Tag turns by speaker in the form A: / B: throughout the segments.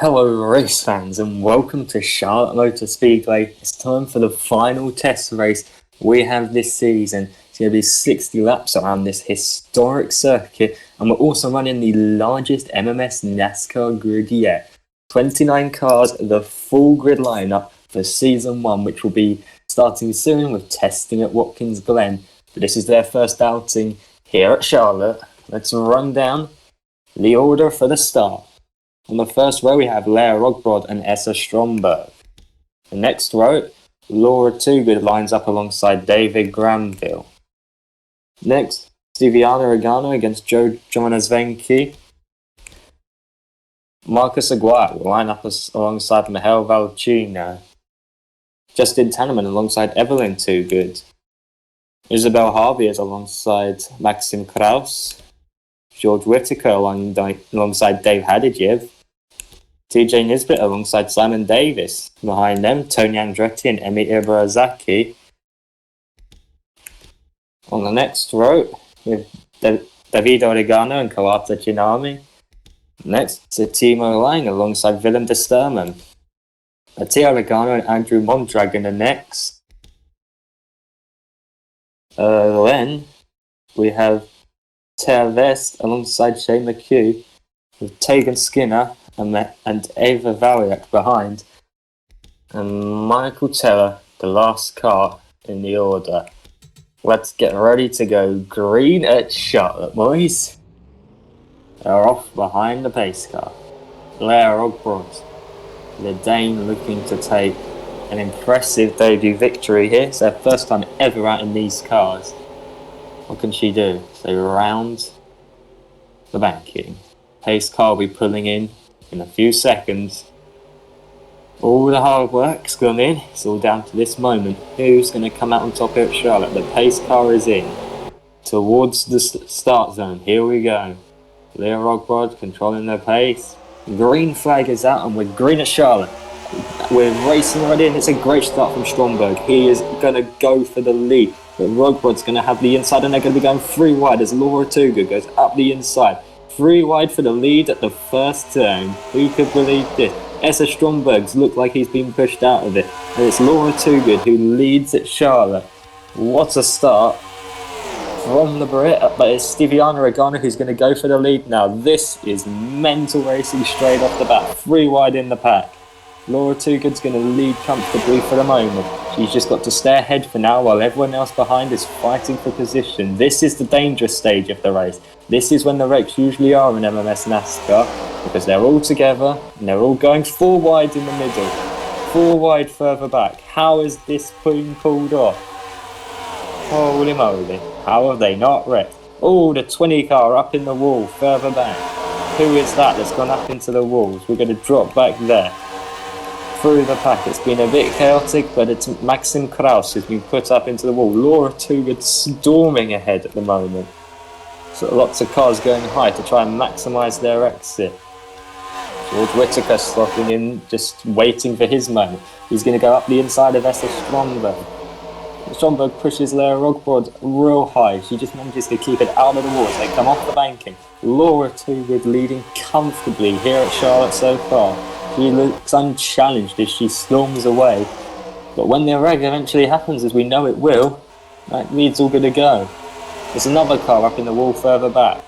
A: Hello race fans and welcome to Charlotte Motor Speedway. It's time for the final test race we have this season. It's going to be 60 laps around this historic circuit, and we're also running the largest MMS NASCAR grid yet. 29 cars, the full grid lineup for season 1, which will be starting soon with testing at Watkins Glen. But this is their first outing here at Charlotte. Let's run down the order for the start. On the first row we have Leah Rogbrod and Essa Stromberg. The next row, Laura Toogood lines up alongside David Granville. Next, Stiviana Regano against Joe Jonas-Venke. Marcus Aguirre will line up alongside Mihail Valcino. Justin Tanneman alongside Evelyn Toogood. Isabel Harvey is alongside Maxim Kraus. George Whitaker alongside Dave Hadidjev. TJ Nisbet alongside Simon Davis. Behind them, Tony Andretti and Emi Ibarazaki. On the next row, we have David Oregano and Kawata Chinami. Next, Timo Lang alongside Willem de Sturman. Mattia Oregano and Andrew Mondragon are next. Then, we have Tea Vest alongside Shane McHugh, with Tegan Skinner and Ava Valiak behind, and Michael Teller, the last car in the order. Let's get ready to go green at Charlotte, boys. They're off behind the pace car. Blair Ogbrod, the Dane, looking to take an impressive debut victory here. It's their first time ever out in these cars. What can she do? So round the banking. Pace car will be pulling in a few seconds. All the hard work's gone in. It's all down to this moment. Who's going to come out on top here at Charlotte? The pace car is in towards the start zone. Here we go. Leah Rogbrod controlling their pace. Green flag is out and we're green at Charlotte. We're racing right in. It's a great start from Stromberg. He is going to go for the lead. But Rogbrod's going to have the inside and they're going to be going 3 wide as Laura Toogood goes up the inside. 3 wide for the lead at the first turn. Who could believe this? Essa Stromberg's looked like he's been pushed out of it. And it's Laura Toogood who leads at Charlotte. What a start from the Brit. But it's Stiviana Regano who's going to go for the lead now. This is mental racing straight off the bat. 3 wide in the pack. Laura Toogood's going to lead comfortably for the moment. She's just got to stay ahead for now while everyone else behind is fighting for position. This is the dangerous stage of the race. This is when the wrecks usually are in MMS NASCAR because they're all together and they're all going 4 wide in the middle. 4 wide further back. How is this being pulled off? Holy moly. How have they not wrecked? Oh, the 20 car up in the wall further back. Who is that that's gone up into the walls? We're going to drop back there. Through the pack. It's been a bit chaotic, but it's Maxim Kraus who's been put up into the wall. Laura Toogood storming ahead at the moment. So lots of cars going high to try and maximise their exit. George Whitaker slotting in, just waiting for his moment. He's going to go up the inside of Essa Stromberg. Stromberg pushes Leah Rogbrod real high. She just manages to keep it out of the wall as they come off the banking. Laura Toogood leading comfortably here at Charlotte so far. She looks unchallenged as she storms away. But when the wreck eventually happens, as we know it will, that lead's all good to go. There's another car up in the wall further back.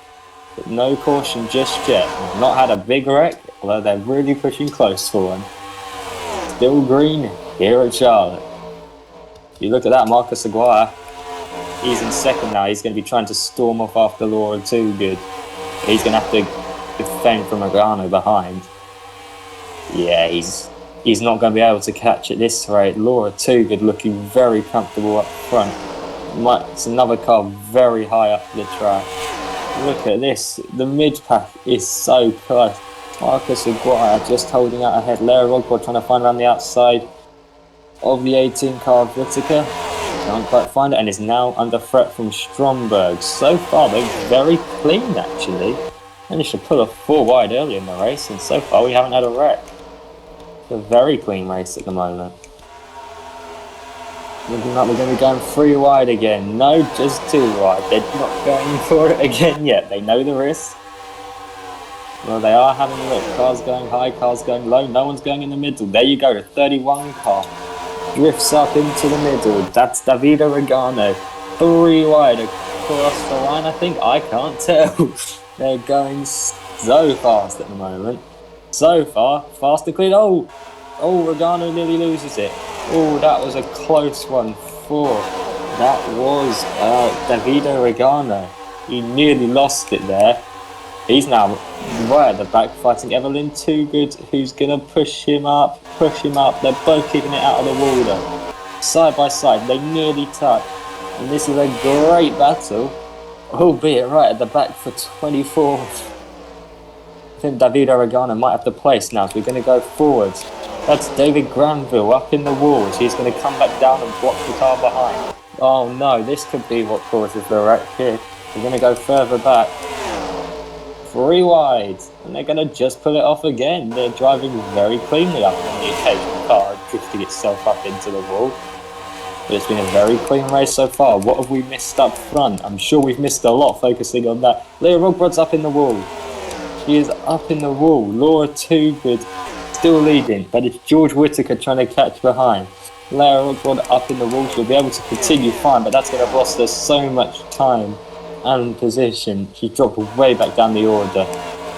A: But no caution just yet. They've not had a big wreck, although they're really pushing close for one. Still green here at Charlotte. You look at that, Marcus Aguirre. He's in second now. He's going to be trying to storm off after Laura Toogood. He's going to have to defend from Agano behind. Yeah, he's not going to be able to catch at this rate. Laura Toogood looking very comfortable up front. It's another car very high up the track. Look at this. The mid-pack is so close. Marcus Aguirre just holding out ahead. Leah Rogbrod trying to find around the outside of the 18 car of Whitaker. Can't quite find it and is now under threat from Stromberg. So far, they're very clean actually. Managed to pull a 4 wide early in the race and so far we haven't had a wreck. It's a very clean race at the moment. Looking like we're going to be going 3 wide again. No, just 2 wide. They're not going for it again yet. They know the risk. Well, they are having a look. Cars going high, cars going low. No one's going in the middle. There you go. The 31 car drifts up into the middle. That's Davide Regano. 3 wide across the line, I think. I can't tell. They're going so fast at the moment. So far, fast and clean. Oh, Regano nearly loses it. Oh, that was a close one for. That was Davide Regano. He nearly lost it there. He's now right at the back fighting Evelyn Too Good, who's going to push him up. They're both keeping it out of the water. Side by side, they nearly touch. And this is a great battle, albeit right at the back for 24th. I think Davide Regano might have the place now, so we're going to go forwards. That's David Granville up in the walls. He's going to come back down and block the car behind. Oh no, this could be what causes the wreck here. We're going to go further back. 3 wide, and they're going to just pull it off again. They're driving very cleanly up on the occasional car, drifting itself up into the wall. But it's been a very clean race so far. What have we missed up front? I'm sure we've missed a lot focusing on that. Leah Rogrod's up in the wall. She is up in the wall. Laura Too Good still leading, but it's George Whittaker trying to catch behind. Leah Rogrod up in the wall. She'll be able to continue fine, but that's going to have lost her so much time and position. She dropped way back down the order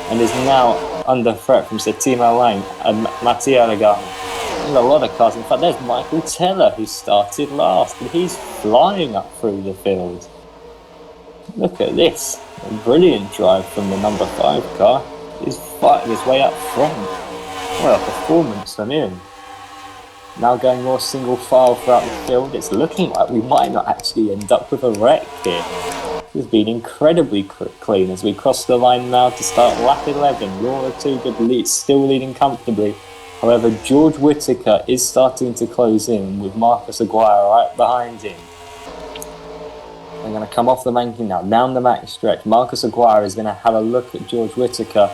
A: and is now under threat from Settima Lang and Mattia Regano. And a lot of cars. In fact, there's Michael Teller, who started last, and he's flying up through the field. Look at this. A brilliant drive from the number 5 car. He's fighting his way up front. What a performance from him. Now going more single file throughout the field, it's looking like we might not actually end up with a wreck here. This has been incredibly clean as we cross the line now to start lap 11. Laura Too Good leads, still leading comfortably. However, George Whittaker is starting to close in with Marcus Aguirre right behind him. They're going to come off the banking now, down the max stretch. Marcus Aguirre is going to have a look at George Whittaker.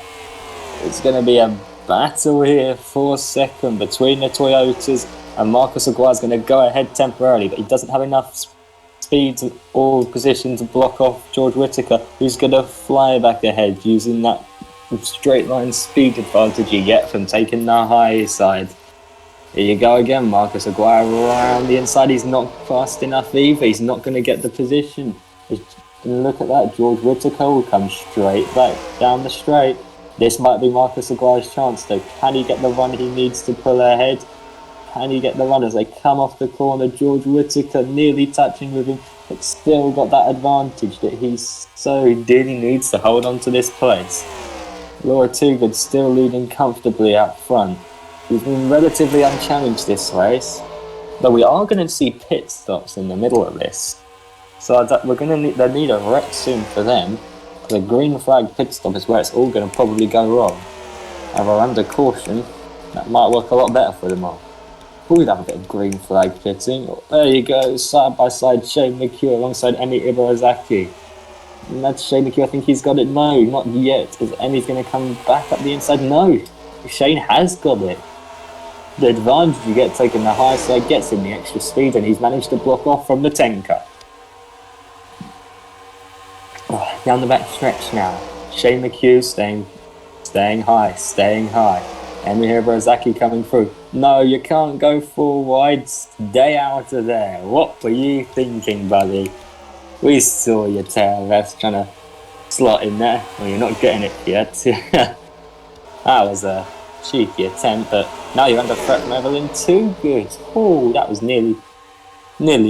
A: It's going to be a battle here for second between the Toyotas, and Marcus Aguirre is going to go ahead temporarily, but he doesn't have enough speed or position to block off George Whittaker, who's going to fly back ahead using that straight line speed advantage you get from taking the high side. Here you go again, Marcus Aguirre around the inside. He's not fast enough either. He's not going to get the position. Look at that. George Whittaker will come straight back down the straight. This might be Marcus Aguirre's chance though. Can he get the run he needs to pull ahead? Can he get the run as they come off the corner? George Whittaker nearly touching with him, but still got that advantage that he so dearly needs to hold on to this place. Laura Too Good still leading comfortably out front. He's been relatively unchallenged this race, though we are going to see pit stops in the middle of this. So we're going to need a wreck soon for them. The green flag pit stop is where it's all going to probably go wrong. However, under caution, that might work a lot better for them all. We'd have a bit of green flag pitting. There you go, side by side, Shane McHugh alongside Emi Ibarazaki. And that's Shane McHugh, I think he's got it. No, not yet. Is Emi's going to come back up the inside? No, Shane has got it. The advantage you get taking the high side gets him the extra speed, and he's managed to block off from the 10 car. Down the back stretch now. Shane McHugh staying high. Emi Ibarazaki coming through. No, you can't go 4 wide. Stay out of there. What were you thinking, buddy? We saw your tail vest trying to slot in there. Well, you're not getting it yet. That was a cheeky attempt, but now you're under threat from Evelyn Too Good. Oh, that was nearly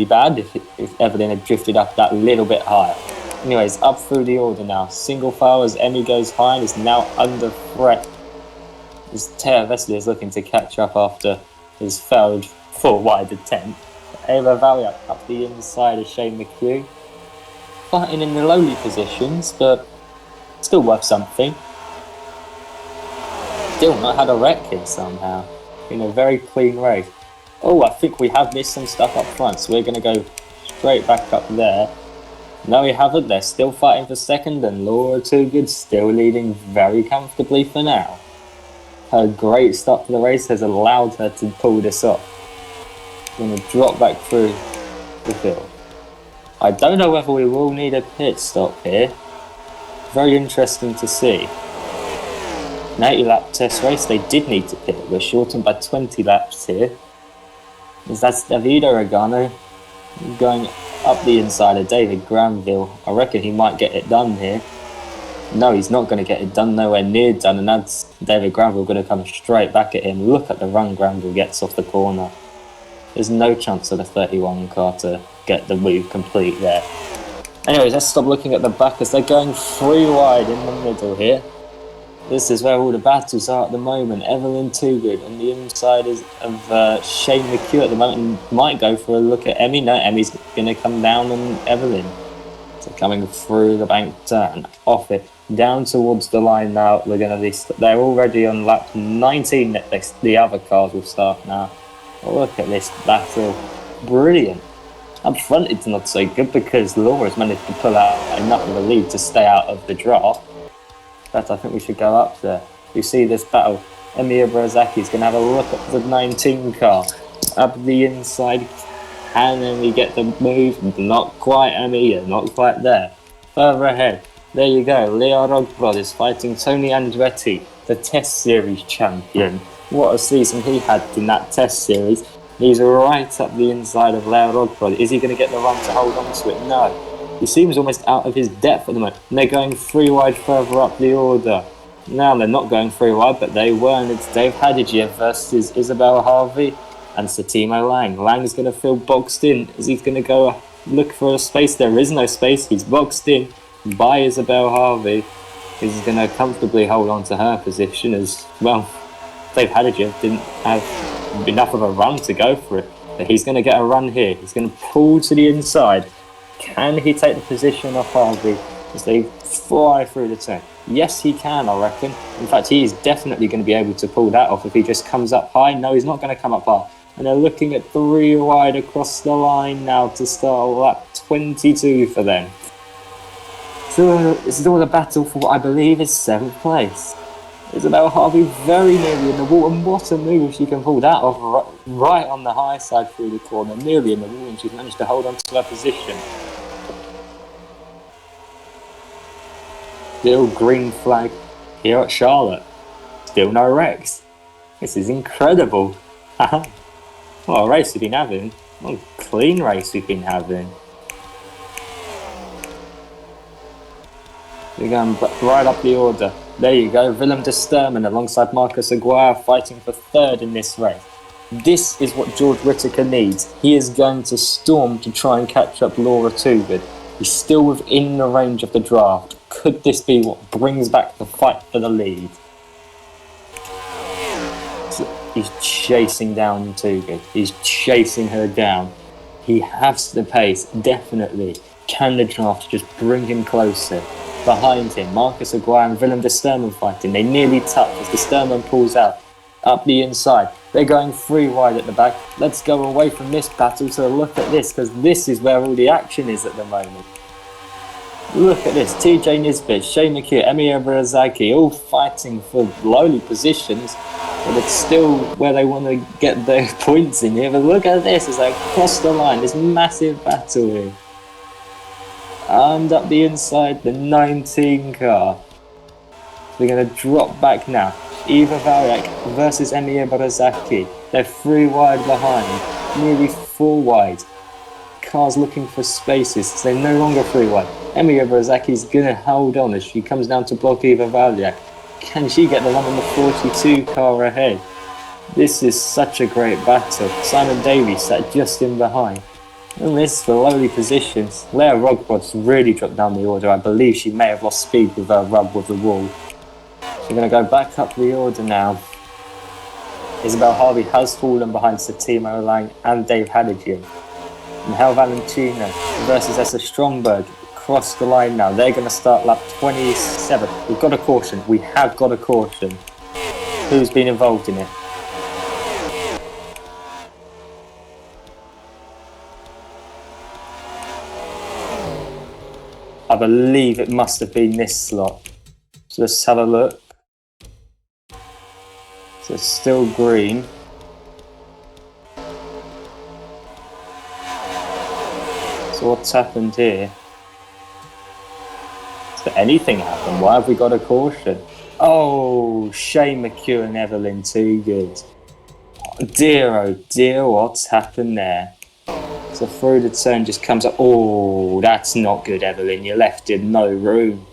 A: bad if Evelyn had drifted up that little bit higher. Anyways, up through the order now. Single file as Emi goes high and is now under threat. As Teo Vesely is looking to catch up after his failed 4 wide attempt. Ava Valiak up the inside of Shane McHugh. Fighting in the lowly positions, but still worth something. Still not had a wreck here somehow. Been a very clean race. Oh, I think we have missed some stuff up front, so we're going to go straight back up there. No, we haven't. They're still fighting for second, and Laura Too Good still leading very comfortably for now. Her great start to the race has allowed her to pull this off. Going to drop back through the field. I don't know whether we will need a pit stop here. Very interesting to see. An 80-lap test race, they did need to pit. We're shortened by 20 laps here. That's Davido Regano going up the inside of David Granville. I reckon he might get it done here. No, he's not going to get it done, nowhere near done, and that's David Granville going to come straight back at him. Look at the run Granville gets off the corner. There's no chance of the 31 car to get the move complete there. Anyways, let's stop looking at the back as they're going 3 wide in the middle here. This is where all the battles are at the moment. Evelyn Toogood on the inside of Shane McHugh at the moment, and might go for a look at Emmy. No, Emmy's going to come down on Evelyn. So coming through the bank turn, off it, down towards the line now. They're already on lap 19. The other cars will start now. Look at this battle. Brilliant. Up front it's not so good because Laura's managed to pull out enough of a lead to stay out of the draft. But I think we should go up there. You see this battle. Emilia Brazaki's going to have a look at the 19 car. Up the inside. Can Emmy get the move? Not quite, Emmy. Not quite there. Further ahead. There you go. Leo Rogbrod is fighting Tony Andretti, the Test Series champion. What a season he had in that Test Series. He's right up the inside of Leo Rogbrod. Is he going to get the run to hold on to it? No. He seems almost out of his depth at the moment. And they're going 3 wide further up the order. Now they're not going 3 wide, but they were. And it's Dave Hadidjev versus Isabel Harvey and Satimo Lang. Lang's going to feel boxed in. Is he going to go look for a space? There is no space. He's boxed in by Isabel Harvey. He's going to comfortably hold on to her position as well. Dave Hadidjev didn't have enough of a run to go for it. But he's going to get a run here. He's going to pull to the inside. Can he take the position off Harvey as they fly through the turn? Yes, he can, I reckon. In fact, he is definitely going to be able to pull that off if he just comes up high. No, he's not going to come up high. And they're looking at 3 wide across the line now to start lap 22 for them. So this is all a battle for what I believe is 7th place. Isabel Harvey very nearly in the wall, and what a move she can pull that off right on the high side through the corner, nearly in the wall, and she's managed to hold on to her position. Still green flag here at Charlotte. Still no wrecks. This is incredible. What a race we've been having. What a clean race we've been having. We're going right up the order. There you go, Willem de Sturman alongside Marcus Aguirre fighting for 3rd in this race. This is what George Whittaker needs. He is going to storm to try and catch up Laura Toogood. He's still within the range of the draft. Could this be what brings back the fight for the lead? So he's chasing down Toogood. He's chasing her down. He has the pace, definitely. Can the draft just bring him closer? Behind him, Marcus Aguirre and Willem de Sturman fighting. They nearly touch as de Sturman pulls out. Up the inside. They're going 3 wide at the back. Let's go away from this battle to look at this, because this is where all the action is at the moment. Look at this. TJ Nisbet, Shane McHugh, Emilia Brazaki, all fighting for lowly positions. But it's still where they want to get their points in here. But look at this. It's like across the line. This massive battle here. And up the inside, the 19 car. We're going to drop back now. Eva Variak versus Emilia Barazaki. They're 3 wide behind, nearly 4 wide. Cars looking for spaces, so they're no longer 3 wide. Emilia Barazaki's going to hold on as she comes down to block Eva Variak. Can she get the one on the 42 car ahead? This is such a great battle. Simon Davies sat just in behind. And this is for lowly positions. Leah Rogrod's really dropped down the order. I believe she may have lost speed with her rub with the wall. We're going to go back up the order now. Isabel Harvey has fallen behind Satimo Lang and Dave Hadidjev. And Hel Valentina versus Essa Stromberg across the line now. They're going to start lap 27. We've got a caution. We have got a caution. Who's been involved in it? I believe it must have been this slot. So let's have a look. So it's still green. So what's happened here? Has anything happened? Why have we got a caution? Oh, Oh, Shane McHugh and Evelyn too good. Dear, oh dear, what's happened there? So through the turn just comes up. Oh, that's not good, Evelyn. You left him no room.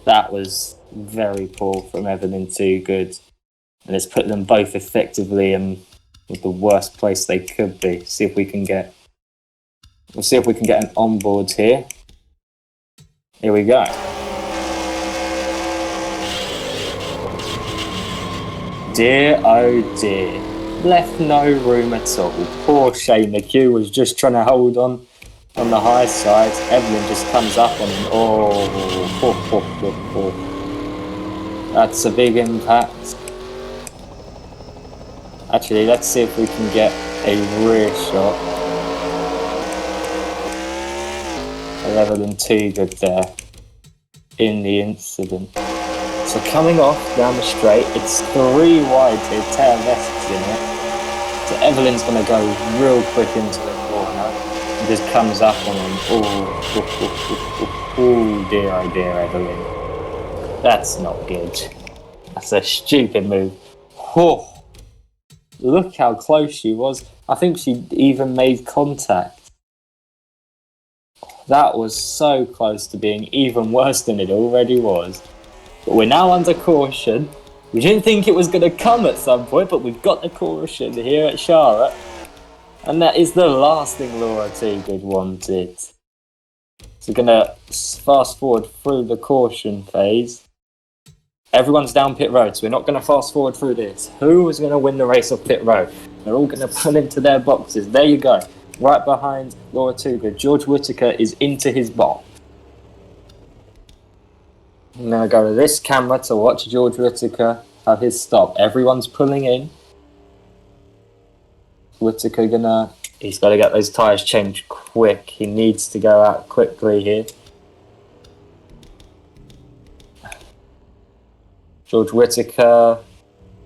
A: That was very poor from Evelyn too good. And it's put them both effectively in the worst place they could be. We'll see if we can get an onboard here. Here we go. Dear, oh dear. Left no room at all. Poor Shane McHugh was just trying to hold on the high side. Evelyn just comes up on him. Oh. That's a big impact. Actually, let's see if we can get a rear shot. Evelyn too good there in the incident. So coming off down the straight, it's 3 wide here, Taylor Vest's in it. So Evelyn's going to go real quick into the corner. And just comes up on him. Oh dear, Evelyn. That's not good. That's a stupid move. Oh, look how close she was. I think she even made contact. That was so close to being even worse than it already was. But we're now under caution. We didn't think it was going to come at some point, but we've got the caution here at Charlotte. And that is the last thing Laura Toogood wanted. So we're going to fast forward through the caution phase. Everyone's down pit road, so we're not going to fast forward through this. Who is going to win the race off pit road? They're all going to pull into their boxes. There you go. Right behind Laura Toogood. George Whittaker is into his box. I'm going to go to this camera to watch George Whittaker have his stop. Everyone's pulling in. Whittaker he's got to get those tyres changed quick. He needs to go out quickly here. George Whittaker.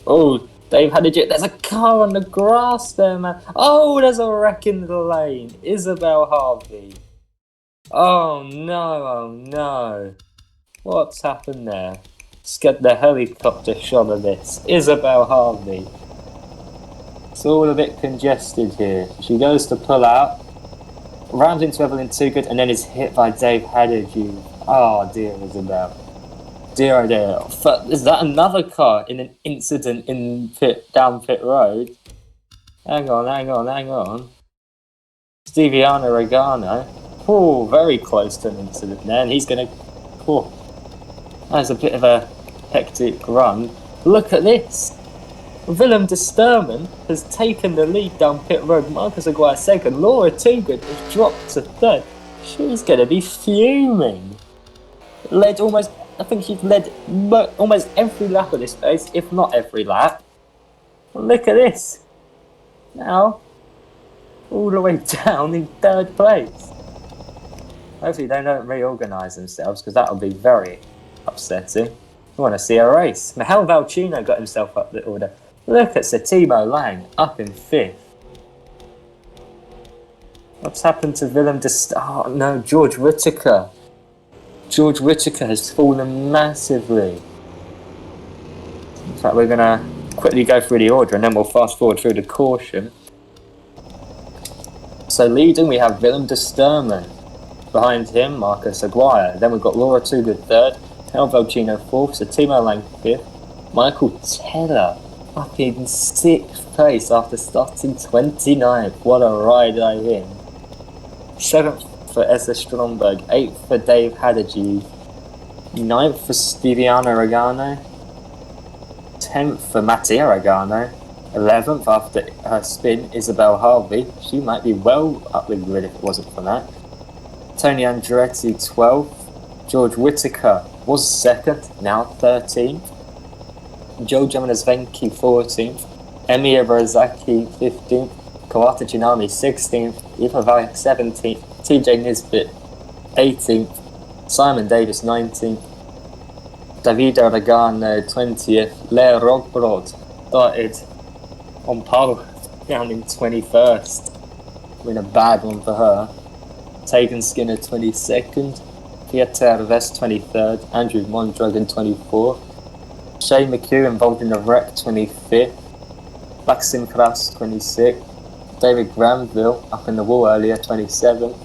A: Oh, Dave Hadidge. There's a car on the grass there, man. Oh, there's a wreck in the lane. Isabel Harvey. Oh no. What's happened there? Let's get the helicopter shot of this. Isabel Harvey. It's all a bit congested here. She goes to pull out. Rams into Evelyn Toogood and then is hit by Dave Hadidge. Oh dear, Isabel. Dear, oh dear. Is that another car in an incident down pit road? Hang on. Steviano Regano. Oh, very close to an incident there, and he's going to... Oh, that's a bit of a hectic run. Look at this. Willem de Sturman has taken the lead down pit road. Marcus Aguirre second. Laura Toogood has dropped to third. She's going to be fuming. I think she's led almost every lap of this race, if not every lap. Look at this. Now, all the way down in third place. Hopefully they don't reorganise themselves, because that would be very upsetting. I want to see a race. Mihail Valchino got himself up the order. Look at Sir Timo Lang up in 5th. What's happened to Willem de Sturman? Oh no, George Whittaker. George Whittaker has fallen massively. In fact, we're going to quickly go through the order and then we'll fast forward through the caution. So leading we have Willem de Sturman. Behind him, Marcus Aguirre. Then we've got Laura Toogood 3rd, Hel Valchino 4th, so Timo Lang 5th, Michael Teller up in 6th place after starting 29th. What a ride by him. 7th for Essa Stromberg, 8th for Dave Hadidge, 9th for Steviano Regano, 10th for Mattia Regano, 11th after her spin, Isabel Harvey. She might be well up the grid if it wasn't for that. Tony Andretti 12th, George Whittaker was 2nd, now 13th. Joe Jamanazvenki 14th, Emi Ibarazaki 15th, Kawata Chinami 16th, Eva Vayak 17th, TJ Nisbet 18th, Simon Davis 19th, Davide Regano 20th, Lea Rogbrod started on pole down in 21st. Been a bad one for her. Tegan Skinner 22nd, Pieter Vest 23rd, Andrew Mondragon 24th, Shane McHugh involved in the wreck, 25th. Maxim Kras, 26th. David Granville up in the wall earlier, 27th.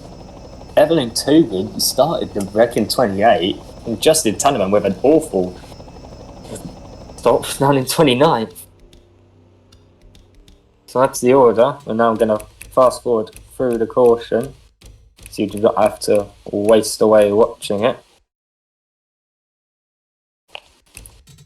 A: Evelyn Toogood started the wreck in 28th. And Justin Tunneman with an awful stop down in 29th. So that's the order. And now I'm going to fast forward through the caution, so you do not have to waste away watching it.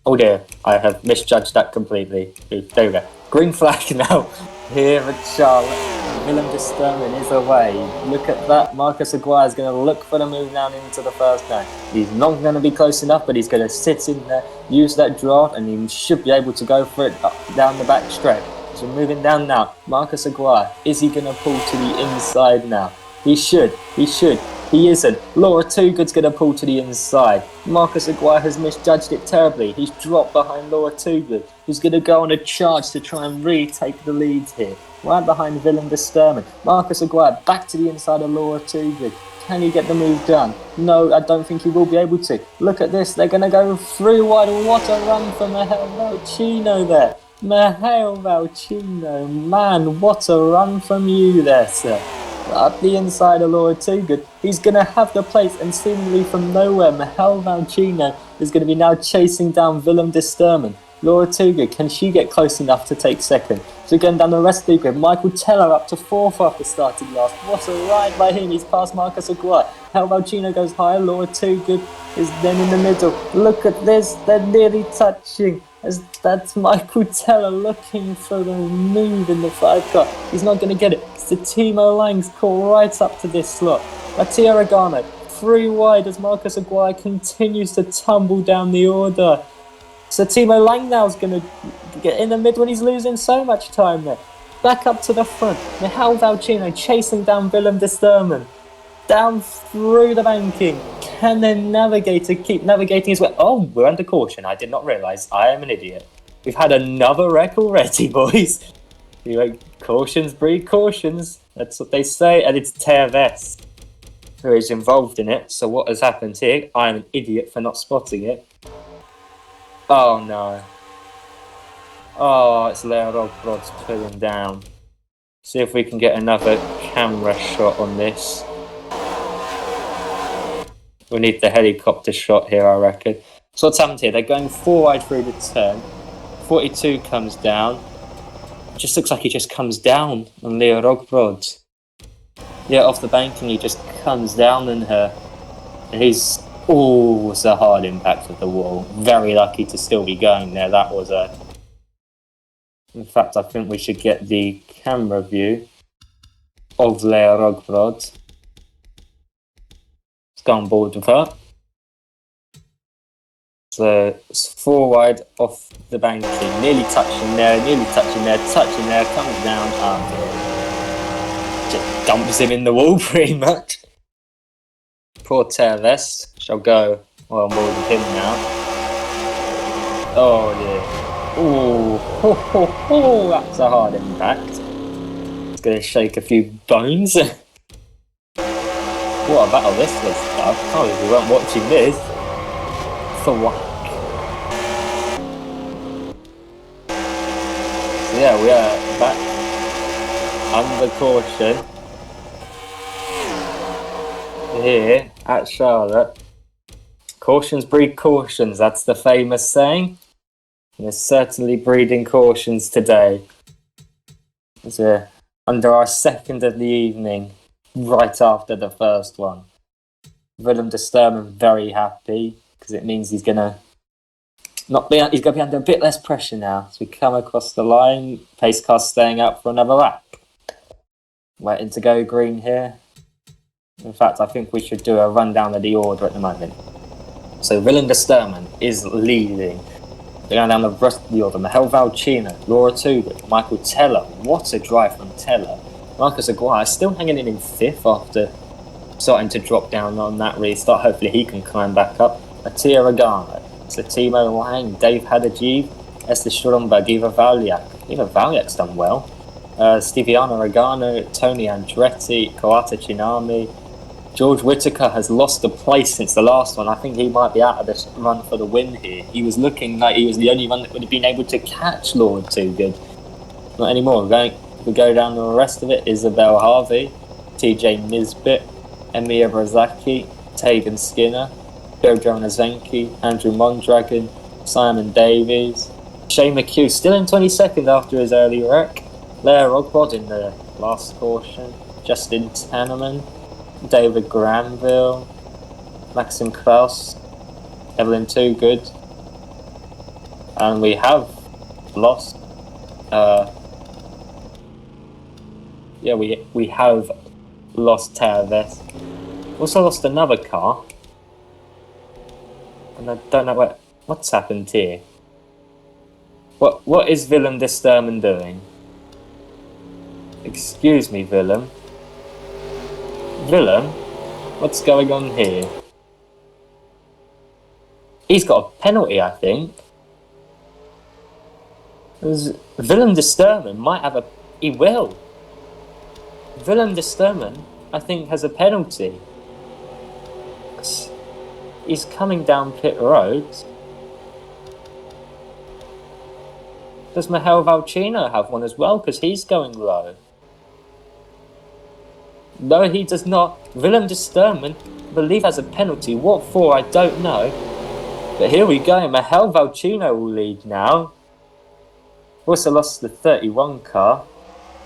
A: Oh dear, I have misjudged that completely. There we go. Green flag now here at Charlotte. Willem de Sterman is away. Look at that. Marcus Aguirre is going to look for the move down into the first lane. He's not going to be close enough, but he's going to sit in there, use that draft, and he should be able to go for it up, down the back straight. So moving down now. Marcus Aguirre, is he going to pull to the inside now? He should. He isn't. Laura Toogood's going to pull to the inside. Marcus Aguirre has misjudged it terribly. He's dropped behind Laura Toogood, who's going to go on a charge to try and retake the lead here. Right behind Willem de Sterman. Marcus Aguirre back to the inside of Laura Toogood. Can he get the move done? No, I don't think he will be able to. Look at this. They're going to go 3 wide. What a run for Mihail Valchino there. Mihail Valchino. Man, what a run from you there, sir. Up the inside of Laura Toogood. He's going to have the place, and seemingly from nowhere, Mihail Valchino is going to be now chasing down Willem de Sterman. Laura Toogood, can she get close enough to take second? So going down the rest of the grid, Michael Teller up to 4th after starting last. What a ride by him. He's past Marcus Aguirre. Mihail Valchino goes higher. Laura Toogood is then in the middle. Look at this. They're nearly touching. As that's Michael Teller looking for the move in the 5 car. He's not going to get it. So Timo Lang's caught right up to this slot. Mattia Regano 3 wide as Marcus Aguirre continues to tumble down the order. So Timo Lang now is going to get in the middle, and he's losing so much time there. Back up to the front. Mihail Valchino chasing down Willem de Sterman. Down through the banking. Can the navigator keep navigating his way? Oh, we're under caution. I did not realise. I am an idiot. We've had another wreck already, boys. Cautions breed cautions. That's what they say. And it's Terves who is involved in it. So what has happened here? I am an idiot for not spotting it. Oh no. Oh, it's Leo Rogrod's pulling down. See if we can get another camera shot on this. We need the helicopter shot here, I reckon. So what's happened here? They're going 4 wide through the turn. 42 comes down. It just looks like he just comes down on Leo Rogrod. Yeah, off the bank, and he just comes down on her. And he's... Oh, it's a hard impact with the wall. Very lucky to still be going there. That was a... In fact, I think we should get the camera view of Leo Rogrod. Let's go on board with her. So it's 4 wide off the banking. Nearly touching there, touching there, comes down. Just dumps him in the wall pretty much. Poor Terves shall go well on board with him now. Oh dear. Ooh, ho, ho, ho. That's a hard impact. It's going to shake a few bones. What a battle this was. I can't believe we weren't watching this. For what? So yeah, we are back under caution here at Charlotte. Cautions breed cautions, that's the famous saying. And there's certainly breeding cautions today. So, under our second of the evening, right after the first one. Willem de Sterman very happy, because it means he's gonna be under a bit less pressure now. So we come across the line, pace car staying out for another lap. Waiting to go green here. In fact, I think we should do a rundown of the order at the moment. So Willem de Sterman is leading. They're going down the rest of the order. Mihail Valchino, Laura Toogood, Michael Teller. What a drive from Teller. Marcus Aguirre still hanging in 5th after starting to drop down on that restart. Hopefully he can climb back up. Mattia Regano, so Timo Lang, Dave Hadjiv, Esther Stromberg, Eva Valiak. Eva Valiak's done well. Stiviano Regano, Tony Andretti, Coata Chinami, George Whittaker has lost the place since the last one. I think he might be out of this run for the win here. He was looking like he was the only one that would have been able to catch Lord Too Good. Not anymore. We go down the rest of it. Isabel Harvey, TJ Nisbet, Emilia Brazaki, Tegan Skinner, Jojo Nazenki, Andrew Mondragon, Simon Davies, Shane McHugh still in 22nd after his early wreck, Leah Rogbod in the last caution, Justin Tanneman, David Granville, Maxim Kraus, Evelyn Toogood, and we have lost. We have lost Terves. Also lost another car, and I don't know what's happened here. What is Willem de Sturman doing? Excuse me, Willem. Willem, what's going on here? He's got a penalty, I think. Willem de Sturman might have a... He will. Willem de Sturman, I think, has a penalty. He's coming down pit road. Does Mihail Valchino have one as well? Because he's going low. No, he does not. Willem de Sturman, I believe, has a penalty. What for, I don't know. But here we go. Mihail Valchino will lead now. Also lost the 31 car.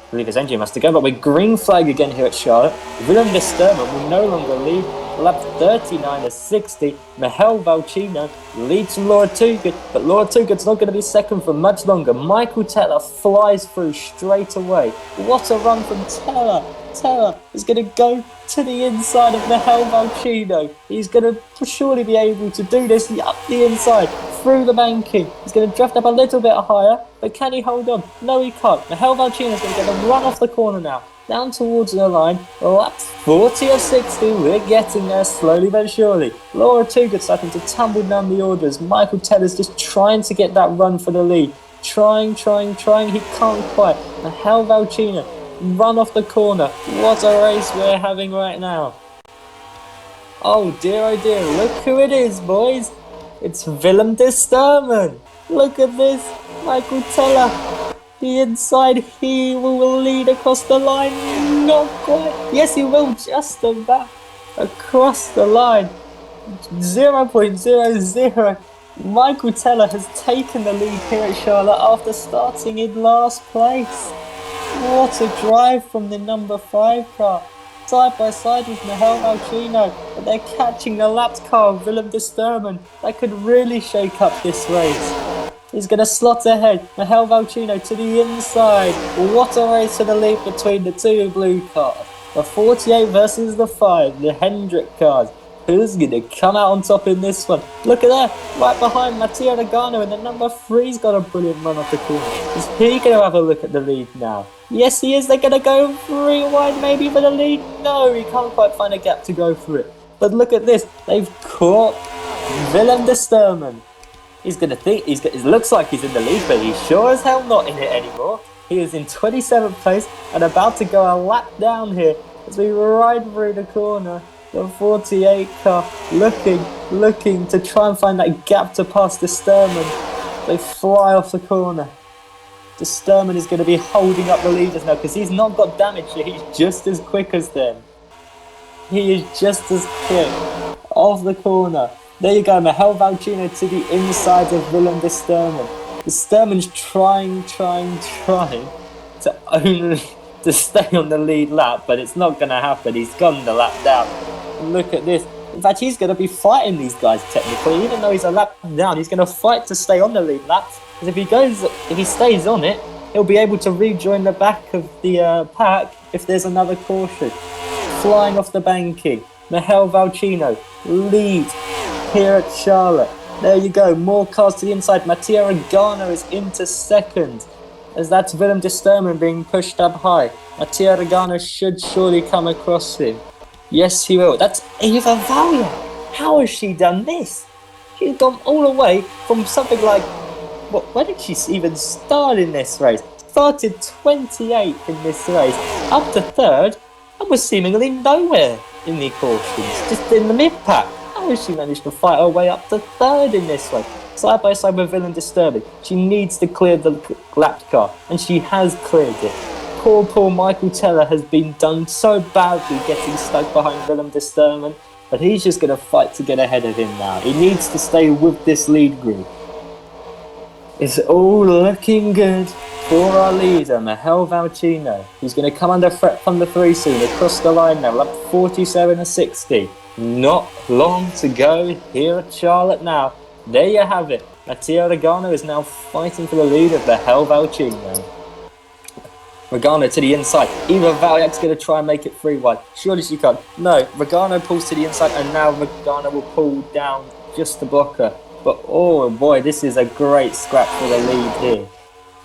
A: I believe his engine must have gone, but we're green flag again here at Charlotte. Willem de Sturman will no longer lead. Lap 39 of 60. Mihail Valchino leads from Laura Toogood, but Laura Toogood's not going to be second for much longer. Michael Teller flies through straight away. What a run from Teller. Teller is going to go to the inside of Mihail Valchino. He's going to surely be able to do this up the inside, through the banking. He's going to draft up a little bit higher, but can he hold on? No, he can't. Mihail Valchino's going to get a run off the corner now. Down towards the line, lap 40 of 60, we're getting there slowly but surely. Laura Toogood starting to tumble down the orders. Michael Teller's just trying to get that run for the lead. Trying, he can't quite. Mihail Valchino, run off the corner. What a race we're having right now. Oh dear, look who it is, boys. It's Willem de Sturman. Look at this, Michael Teller. The inside, he will lead across the line. Not quite. Yes, he will, just about across the line. 0.00. Michael Teller has taken the lead here at Charlotte after starting in last place. What a drive from the number 5 car. Side by side with Mihail Valchino, but they're catching the lapped car of Willem de Sturman. That could really shake up this race. He's going to slot ahead. Mihail Valchino to the inside. What a race to the lead between the two blue cars. The 48 versus the 5, the Hendrick cars. Who's going to come out on top in this one? Look at that. Right behind Mattia Regano, and the number 3's got a brilliant run off the corner. Is he going to have a look at the lead now? Yes, he is. They're going to go 3 wide maybe for the lead. No, he can't quite find a gap to go for it. But look at this. They've caught Willem de Sturman. He's going to think, it looks like he's in the lead, but he's sure as hell not in it anymore. He is in 27th place and about to go a lap down here as we ride through the corner. The 48 car looking to try and find that gap to pass de Sturman. They fly off the corner. De Sturman is going to be holding up the leaders now because he's not got damage here. He's just as quick as them. He is just as quick. Off the corner. There you go, Mihail Valchino to the inside of Willem de Sturman. De Sturman's trying to stay on the lead lap, but it's not going to happen. He's gone the lap down. Look at this. In fact, he's going to be fighting these guys technically. Even though he's a lap down, he's going to fight to stay on the lead lap. Because if he stays on it, he'll be able to rejoin the back of the pack if there's another caution. Flying off the banking. Mihail Valchino leads here at Charlotte. There you go, more cars to the inside. Mattia Regano is into second, as that's Willem de Sturman being pushed up high. Mattia Regano should surely come across him. Yes, he will. That's Eva Valia. How has she done this? She's gone all the way from something like... Where did she even start in this race? Started 28th in this race, up to 3rd, and was seemingly nowhere. in the cautions, just in the mid-pack. How has she managed to fight her way up to third in this way? Side by side with Villain Disturbing. She needs to clear the lapped car, and she has cleared it. Poor Michael Teller has been done so badly getting stuck behind Villain Disturbing, but he's just going to fight to get ahead of him now. He needs to stay with this lead group. It's all looking good for our leader, Mihail Valchino. He's going to come under threat from the 3 soon, across the line now, lap 47 to 60. Not long to go here at Charlotte now. There you have it. Matteo Regano is now fighting for the lead of Mihail Valchino. Regano to the inside. Eva Valyak's going to try and make it 3 wide. Surely she can't. No, Regano pulls to the inside, and now Regano will pull down just to block her. But oh boy, this is a great scrap for the lead here.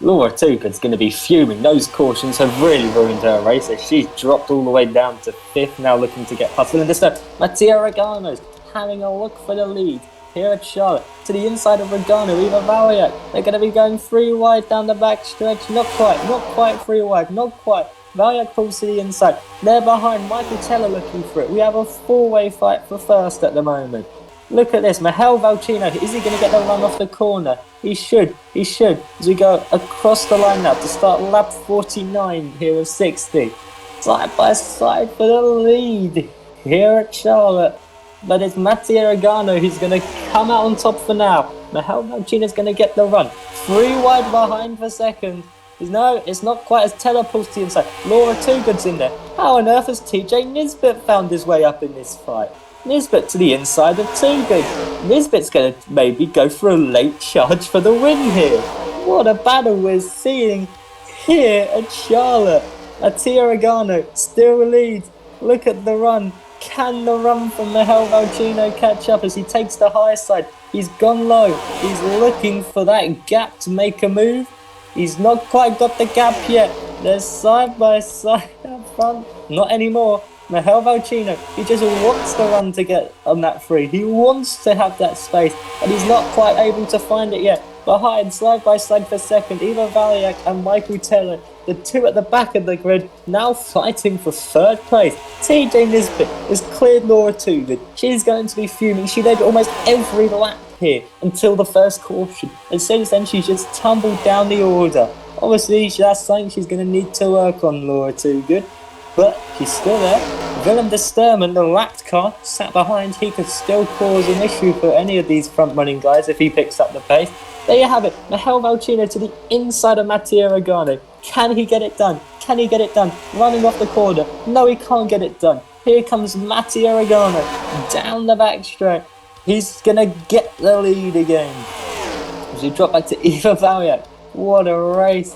A: Laura Tucker's going to be fuming. Those cautions have really ruined her race as she's dropped all the way down to 5th, now looking to get past. And this time, Matteo Regano's having a look for the lead here at Charlotte. To the inside of Regano, Eva Valyak. They're going to be going 3 wide down the back stretch. Not quite 3 wide, not quite. Valyak pulls to the inside. They're behind, Michael Teller looking for it. We have a 4-way fight for first at the moment. Look at this, Mihail Valchino, is he going to get the run off the corner? He should, as we go across the line now to start lap 49 here of 60. Side by side for the lead here at Charlotte. But it's Matteo Regano who's going to come out on top for now. Mihail Valchino's going to get the run. 3 wide behind for second. No, it's not quite as Teller pulls to the inside. Laura Toogood's in there. How on earth has TJ Nisbet found his way up in this fight? Nisbet to the inside of Toogood. Nisbet's going to maybe go for a late charge for the win here. What a battle we're seeing here at Charlotte. Matteo Regano still leads. Look at the run. Can the run from Mihail Valchino catch up as he takes the high side? He's gone low. He's looking for that gap to make a move. He's not quite got the gap yet. They're side by side up front. Not anymore. Mihail Valchino, he just wants the run to get on that 3. He wants to have that space, and he's not quite able to find it yet. Behind, side by side for second, Eva Valyak and Michael Teller, the 2 at the back of the grid, now fighting for 3rd place. TJ Nisbet has cleared Laura Toogood. She's going to be fuming. She led almost every lap here until the first caution, and since then she's just tumbled down the order. Obviously, that's something she's going to need to work on, Laura Toogood. But she's still there. Willem de Sturman, the lapped car, sat behind. He could still cause an issue for any of these front-running guys if he picks up the pace. There you have it. Mihail Valchino to the inside of Matteo Regano. Can he get it done? Can he get it done? Running off the corner. No, he can't get it done. Here comes Matteo Regano down the backstretch. He's going to get the lead again. As we drop back to Eva Valyak. What a race.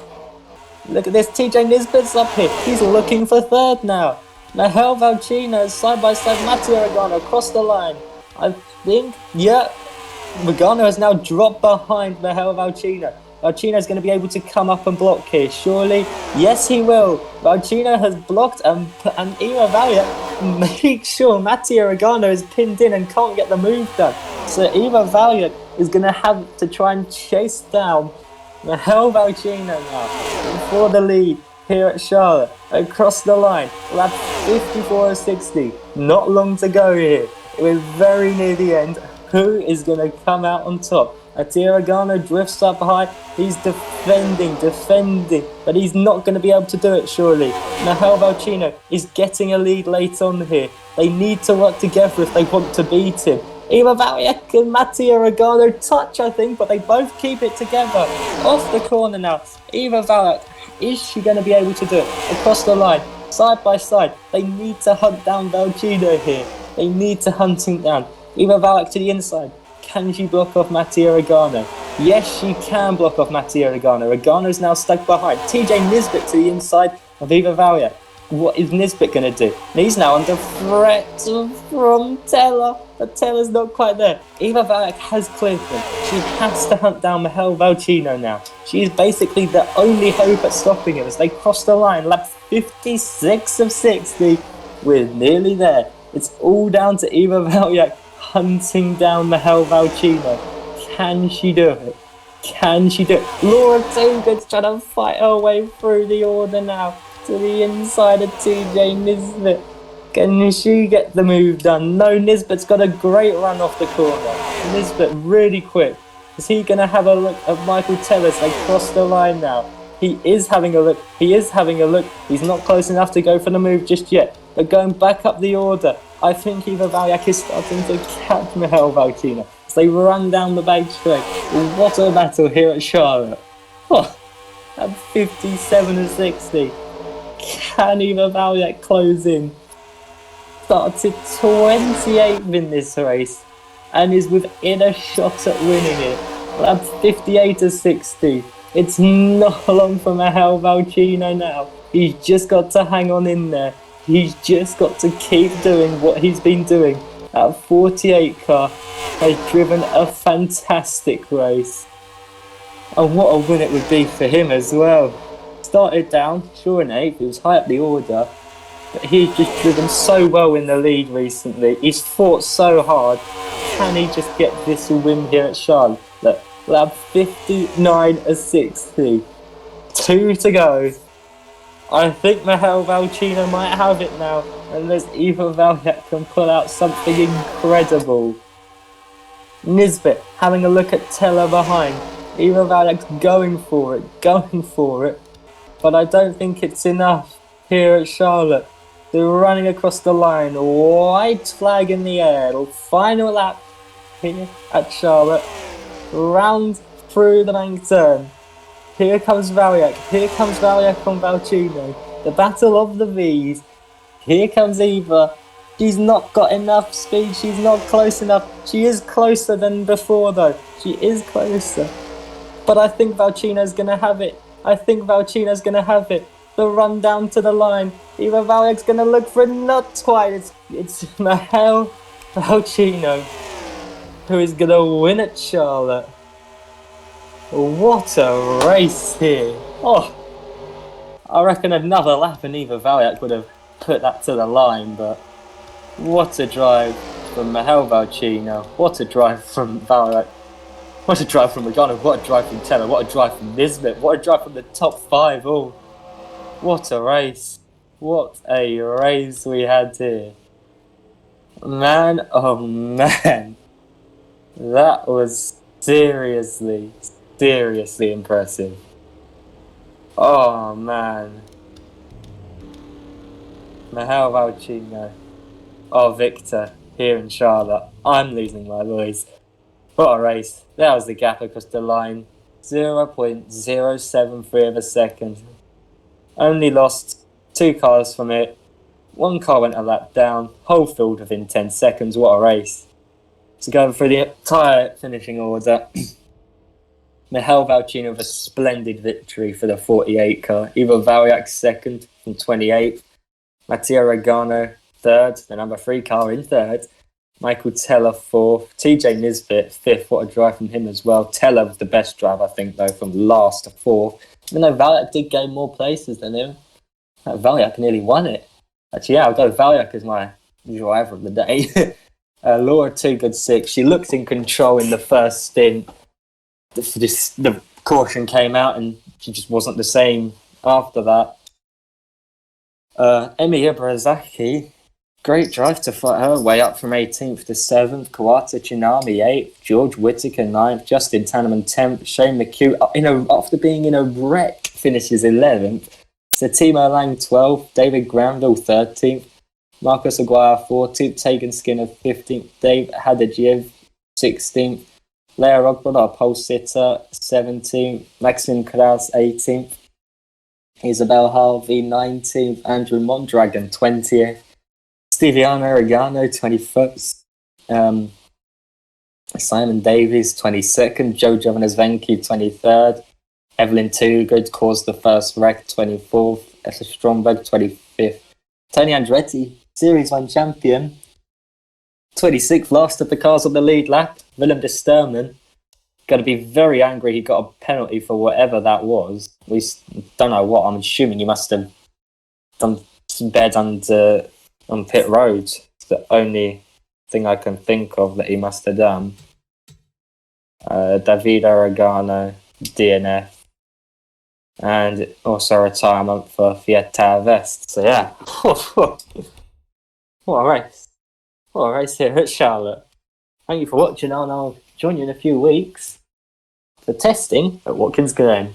A: Look at this, TJ Nisbet's up here. He's looking for 3rd now. Mihail Valchino side by side, Matteo Regano across the line. I think, yeah, Regano has now dropped behind Mihail Valchino. Valchino's going to be able to come up and block here, surely. Yes, he will. Valchino has blocked and Eva Valyak makes sure Matteo Regano is pinned in and can't get the move done. So Eva Valyak is going to have to try and chase down Mihail Valchino now for the lead here at Charlotte. Across the line, lap 54.60. Not long to go here. We're very near the end. Who is going to come out on top? Matteo Regano drifts up high. He's defending, but he's not going to be able to do it, surely. Mihail Valchino is getting a lead late on here. They need to work together if they want to beat him. Eva Valyak and Matteo Regano touch, I think, but they both keep it together. Off the corner now. Eva Valyak, is she going to be able to do it? Across the line, side by side. They need to hunt down Valchino here. They need to hunt him down. Eva Valyak to the inside. Can she block off Matteo Regano? Yes, she can block off Matteo Regano. Regano's now stuck behind. TJ Nisbet to the inside of Eva Valyak. What is Nisbet going to do? And he's now under threat from Teller, but Teller's not quite there. Eva Valyak has cleared them. She has to hunt down Mihail Valchino now. She is basically the only hope at stopping him as they cross the line. Lap 56 of 60. We're nearly there. It's all down to Eva Valyak hunting down Mihail Valchino. Can she do it? Can she do it? Laura Toogood's trying to fight her way through the order now to the inside of TJ Nisbet. Can she get the move done? No, Nisbet's got a great run off the corner. Nisbet really quick. Is he going to have a look at Michael Tellez? They cross the line now. He is having a look. He's not close enough to go for the move just yet. But going back up the order, I think Iva Valyak is starting to catch Michal Valcina as they run down the back straight. What a battle here at Charlotte. Oh, at 57-60. Can Iva Valyak close in? Started 28th in this race and is within a shot at winning it. That's 58-60. It's not long from Michal Valcina now. He's just got to hang on in there. He's just got to keep doing what he's been doing. That 48 car has driven a fantastic race. And what a win it would be for him as well. Started down, sure in 8th, he was high up the order. But he's just driven so well in the lead recently. He's fought so hard. Can he just get this win here at Charlotte? Lap 59-60. 2 to go. I think Michal Valcina might have it now, unless Iva Valyak can pull out something incredible. Nisbet having a look at Teller behind. Iva Valyak's going for it. But I don't think it's enough here at Charlotte. They're running across the line, white flag in the air. The final lap here at Charlotte. Round through the bank turn. Here comes Valyak on Valcino. The battle of the V's. Here comes Eva. She's not got enough speed, she's not close enough. She is closer than before though. She is closer. But I think Valcino's gonna have it. The run down to the line. Eva Valyak's gonna look for it, not quite. It's Michal Valcino who is gonna win at Charlotte. What a race here. Oh, I reckon another lap and Eva Valyak would have put that to the line, but what a drive from Michal Valcino. What a drive from Valyak. What a drive from Logano. What a drive from Teller. What a drive from Nisbet. What a drive from the top 5. Oh, what a race. What a race we had here. Man, oh man. That was seriously impressive. Oh man. Michal Valcino. Oh, Victor, here in Charlotte. I'm losing my voice. What a race. That was the gap across the line. 0.073 of a second. Only lost 2 cars from it. 1 car went a lap down. Whole field within 10 seconds. What a race. So going through the entire finishing order. Michal Valcino with a splendid victory for the 48 car. Iva Valyak second from 28th. Mattia Regano third, the number 3 car in third. Michael Teller 4th. TJ Nisbet 5th. What a drive from him as well. Teller was the best drive, I think, though, from last to 4th. Even though Valyak did gain more places than him. Valyak nearly won it. Actually, yeah, I'll go Valyak as my driver of the day. Laura 2 good 6. She looked in control in the first stint. The caution came out and she just wasn't the same after that. Emi Ibarazaki, great drive to fight her way up from 18th to 7th. Kawata Tsunami 8th. George Whittaker 9th. Justin Tanneman 10th. Shane McHugh, after being in a wreck, finishes 11th. So Timo Lang 12th. David Granville 13th. Marcus Aguirre 14th. Tegan Skinner 15th. Dave Hadajiev 16th. Leia Rogbroda, pole sitter, 17th. Maxim Kraus, 18th. Isabel Harvey, 19th. Andrew Mondragon, 20th. Stiviano Regano, 21st. Simon Davies, 22nd. Joe Jovanazvenki, 23rd. Evelyn Tugard caused the first wreck, 24th. Essa Stromberg, 25th. Tony Andretti, Series 1 champion, 26th, last of the cars on the lead lap. Willem de Sturman, got to be very angry he got a penalty for whatever that was. We don't know what. I'm assuming he must have done some bed on pit road. It's the only thing I can think of that he must have done. David Aragano, DNF. And also retirement for Fiat Vest. So yeah. What a race. What a race here at Charlotte. Thank you for watching, and I'll join you in a few weeks for testing at Watkins Glen.